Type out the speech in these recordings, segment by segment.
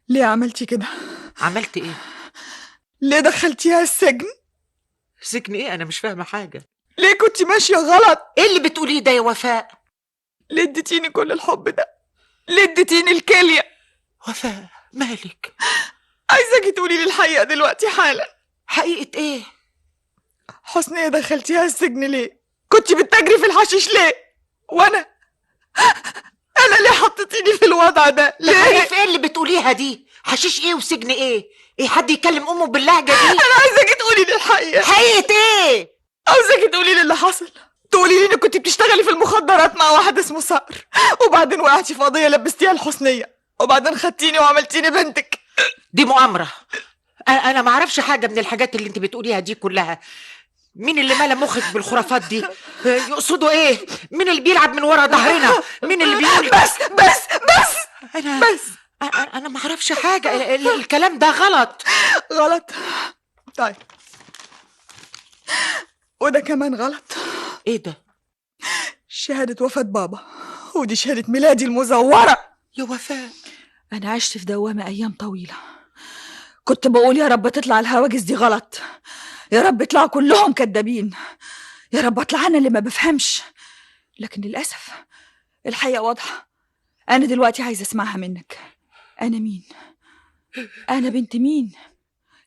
ليه عملتي كده؟ عملت ايه؟ ليه دخلتيها السجن؟ سجن ايه؟ انا مش فاهمه حاجه. ليه كنت ماشية غلط؟ ايه اللي بتقوليه ده يا وفاء؟ ليه اديتيني كل الحب ده؟ ليه اديتيني الكلية؟ وفاء مالك؟ عايزاكي تقولي لي الحقيقة دلوقتي حالا. حقيقه ايه؟ حسنية دخلتيها السجن ليه؟ كنت بتجري في الحشيش ليه؟ وانا ليه حطيتيني في الوضع ده؟ ليه؟ تخاريف ايه اللي بتقوليها دي؟ حشيش ايه وسجن ايه؟ ايه حد يكلم امه باللهجه دي؟ انا عايزاكي تقولي لي الحقيقة. حقيقه ايه؟ عاوزاكي تقولي لي اللي حصل. تقولي لي انك كنت بتشتغلي في المخدرات مع واحد اسمه صقر، وبعدين وقعتي في قضية لبستيها لحسنية، وبعدين خدتيني وعملتي بنتك. دي مؤامره. انا ما اعرفش حاجه من الحاجات اللي انت بتقوليها دي كلها. مين اللي ملا مخك بالخرافات دي؟ يقصدوا ايه؟ مين اللي بيلعب من ورا ظهرنا؟ مين اللي بيقول بس انا ما اعرفش حاجه. الكلام ده غلط. غلط؟ طيب وده كمان غلط. ايه ده؟ شهادة وفاة بابا، ودي شهادة ميلادي المزورة. يا وفاء، أنا عشت في دوامة أيام طويلة، كنت بقول يا رب تطلع الهواجس دي غلط، يا رب يطلعوا كلهم كدابين، يا رب اطلع أنا اللي ما بفهمش. لكن للأسف الحقيقة واضحة. أنا دلوقتي عايزة أسمعها منك. أنا مين؟ أنا بنت مين؟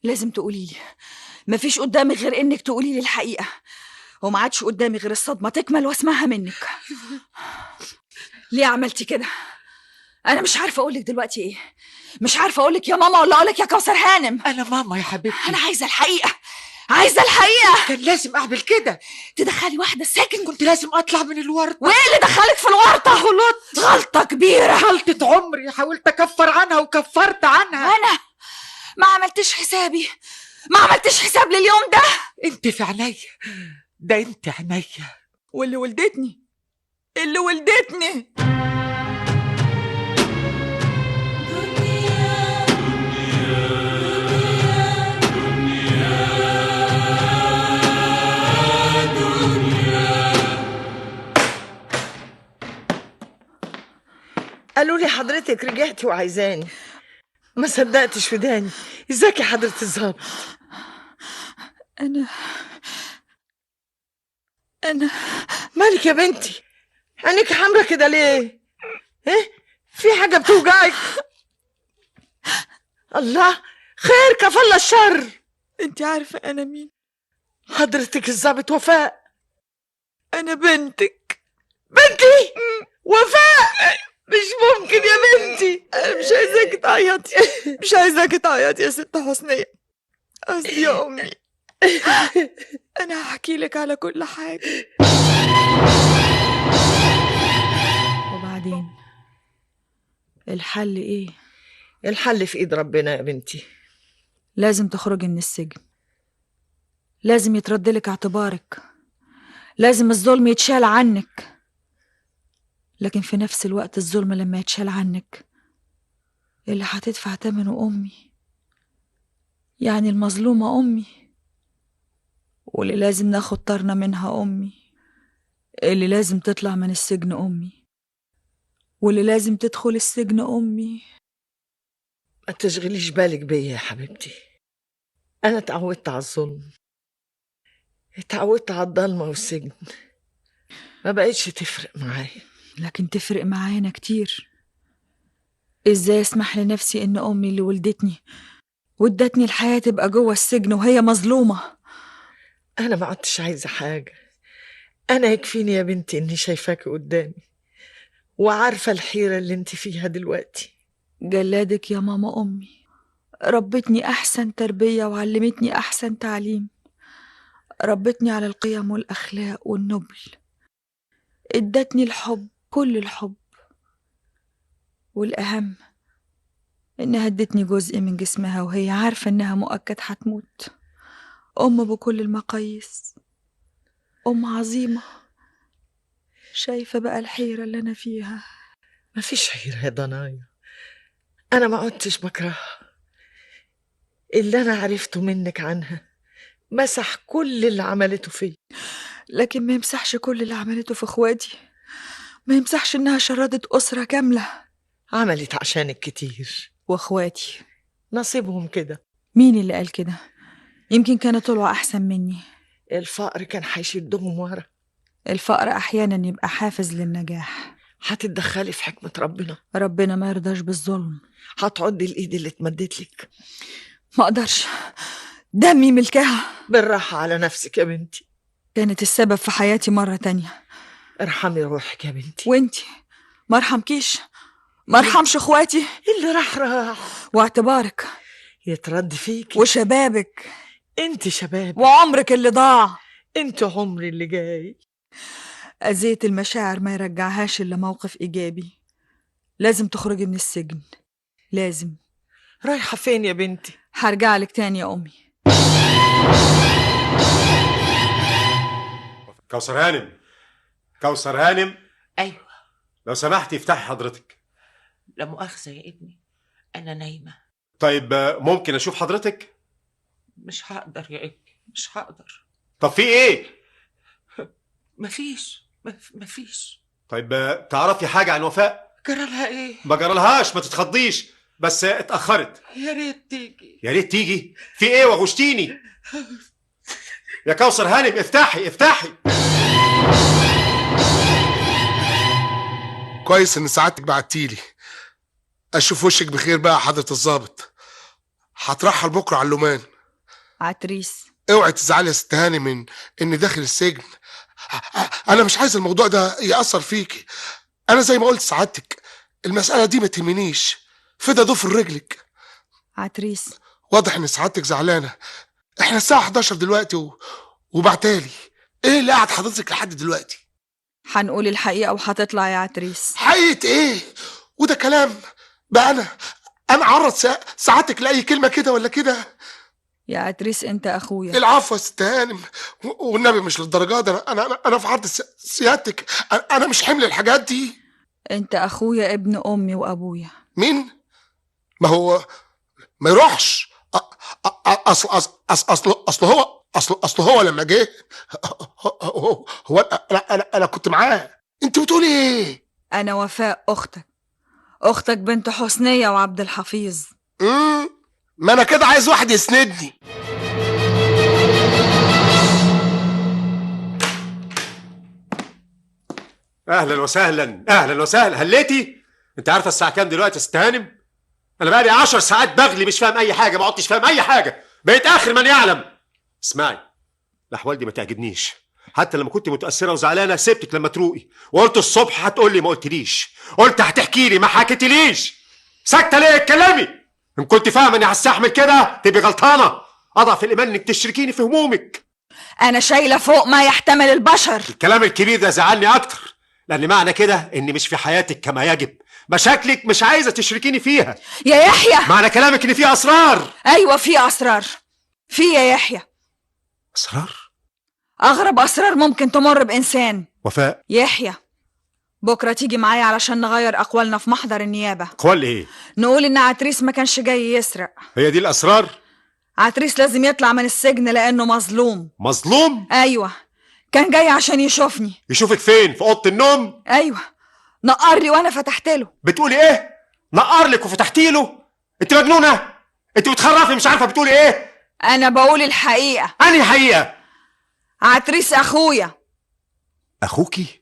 لازم تقوليلي. مفيش قدامي غير إنك تقوليلي الحقيقة، وما عادش قدامي غير الصدمة تكمل واسمعها منك. ليه عملتي كده؟ أنا مش عارفة أقولك دلوقتي إيه، مش عارفة أقولك يا ماما ولا أقولك يا كوثر هانم. انا ماما يا حبيبتي. أنا عايزة الحقيقة، عايزة الحقيقة. كان لازم اعمل كده. تدخلي واحدة السجن؟ كنت لازم اطلع من الورطه. وإيه اللي دخلك في الورطة؟ غلطت غلطة كبيرة، غلطة عمري. حاولت اكفر عنها وكفرت عنها. أنا ما عملتش حسابي، ما عملتش حساب لليوم ده. انت في عينيا، ده انت عينيا. واللي ولدتني، اللي ولدتني. قالوا لي حضرتك رجعتي وعايزاني. ما صدقتش وداني. ازيك يا حضرة الظابط؟ أنا مالك يا بنتي؟ عينيك حمرا كده ليه؟ ايه؟ في حاجة بتوجعك؟ الله، خير كفل الشر. أنت عارفة أنا مين؟ حضرتك الظابط وفاء. أنا بنتك. بنتي؟ وفاء؟ مش ممكن يا بنتي. أنا مش عايزاكي تعيطي، مش عايزاكي تعيطي يا ست حسنية، قصدي يا أمي. أنا هحكي لك على كل حاجة. وبعدين الحل إيه؟ الحل في ايد ربنا يا بنتي. لازم تخرجي من السجن، لازم يتردلك اعتبارك، لازم الظلم يتشال عنك. لكن في نفس الوقت الظلم لما يتشال عنك اللي هتدفع ثمنه أمي، يعني المظلومة أمي، واللي لازم ناخد طارنا منها أمي، اللي لازم تطلع من السجن أمي، واللي لازم تدخل السجن أمي. ما تشغليش بالك بيا يا حبيبتي. انا اتعودت على الظلم، اتعودت على الضلمة والسجن، ما بقتش تفرق معايا. لكن تفرق معانا كتير. ازاي اسمح لنفسي ان امي اللي ولدتني وادتني الحياة تبقى جوه السجن وهي مظلومة؟ انا ما عدتش عايزة حاجة. انا يكفيني يا بنتي اني شايفاكي قدامي وعارفة الحيرة اللي انت فيها دلوقتي. جلادك يا ماما امي، ربتني احسن تربية وعلمتني احسن تعليم، ربتني على القيم والاخلاق والنبل، ادتني الحب، كل الحب، والاهم انها ادتني جزء من جسمها وهي عارفة انها مؤكد هتموت. ام بكل المقاييس، ام عظيمة. شايفة بقى الحيرة اللي انا فيها؟ مفيش حيرة يا ضنايا، انا ما عدتش بكرهها. اللي انا عرفته منك عنها مسح كل اللي عملته فيه. لكن ما يمسحش كل اللي عملته في اخواتي، ما يمسحش انها شردت اسرة كاملة. عملت عشانك كتير، واخواتي نصيبهم كده. مين اللي قال كده؟ يمكن كانوا طلعوا احسن مني. الفقر كان هيشدهم ورا. الفقر احيانا يبقى حافز للنجاح. هتتدخلي في حكمة ربنا. ربنا ما يرضاش بالظلم. هتعضي الإيد اللي اتمدت لك. ما اقدرش، دمي ملكها. بالراحة على نفسك يا بنتي. كانت السبب في حياتي مرة تانية. ارحمي روحك يا بنتي. وانتي ما ارحمكيش؟ ما ارحمش اخواتي؟ اللي راح واعتبارك يترد فيكي. وشبابك انت شباب، وعمرك اللي ضاع. انت عمري اللي جاي. أذيت المشاعر ما يرجعهاش إلا موقف إيجابي. لازم تخرجي من السجن، لازم. رايحة فين يا بنتي؟ هرجع لك تاني يا أمي. كوثر هانم، كوثر هانم، ايوه. لو سمحتي افتحي حضرتك. لا مؤاخذة يا ابني، انا نايمة. طيب ممكن اشوف حضرتك؟ مش هقدر يا ابني، مش هقدر. طب في ايه؟ مفيش. طيب تعرفي حاجة عن وفاء؟ جرالها ايه؟ ما جرالهاش، ما تتخضيش، بس اتأخرت. يا ريت تيجي. يا ريت تيجي؟ في ايه وغشتيني؟ يا كوثر هانم افتحي افتحي. كويس ان سعادتك بعتيلي. اشوف وشك بخير بقى حضرة الضابط. هترحل بكره على اللومان. عتريس، اوعي تزعلي يا ست هاني من اني داخل السجن. انا مش عايز الموضوع ده يأثر فيكي. انا زي ما قلت سعادتك المسألة دي ما تهمنيش. فدا ضفر رجلك. عتريس، واضح ان سعادتك زعلانة. احنا الساعة 11 دلوقتي وبعتالي ايه اللي قاعد حضرتك لحد دلوقتي؟ هنقول الحقيقة وهتطلع يا عتريس. حقيقة ايه؟ وده كلام بقى؟ انا عرض سعادتك لأي كلمة كده ولا كده؟ يا عتريس انت اخويا. العفو يا ست هانم، والنبي مش للدرجة دي. انا في عرض سيادتك. انا مش حمل الحاجات دي. انت اخويا ابن امي وابويا. مين؟ ما هو ما يروحش. اصل هو لما جه هو انا كنت معاه. انت بتقولي ايه؟ انا وفاء اختك بنت حسنية وعبد الحفيظ. ما انا كده عايز واحد يسندني. اهلا وسهلا، اهلا وسهلا. هليتي؟ انت عارفه الساعه كام دلوقتي يا ست هانم؟ انا بقالي 10 ساعات بغلي مش فاهم اي حاجه، ما عدتش فاهم اي حاجه، بقيت اخر من يعلم. اسمعي، الاحوال دي ما تعجبنيش. حتى لما كنت متاثره وزعلانه سبتك لما تروقي، وقلت الصبح هتقول لي ما قلتليش، قلت هتحكي لي ما حكيتليش. ساكته ليه؟ اتكلمي. ان كنت فاهمه اني هستحمل كده تبقي غلطانه. اضعف الايمان انك تشركيني في همومك. انا شايله فوق ما يحتمل البشر. الكلام الكبير ده زعلني اكتر، لان معنى كده اني مش في حياتك كما يجب. مشاكلك مش عايزه تشركيني فيها. يا يحيى، معنى كلامك ان في اسرار. ايوه في اسرار. في يا يحيى اسرار؟ اغرب اسرار ممكن تمر بانسان. وفاء، يحيى بكره تيجي معايا علشان نغير اقوالنا في محضر النيابه. قول ايه؟ نقول ان عتريس ما كانش جاي يسرق. هي دي الاسرار؟ عتريس لازم يطلع من السجن لانه مظلوم. مظلوم؟ ايوه، كان جاي عشان يشوفني. يشوفك فين؟ في اوضه النوم؟ ايوه، نقر لي وانا فتحت له. بتقولي ايه؟ نقر لك وفتحتي له؟ انت مجنونه؟ انت بتخرفي مش عارفه بتقولي ايه؟ انا بقول الحقيقه. انهي حقيقه؟ عتريس اخويا. اخوكي؟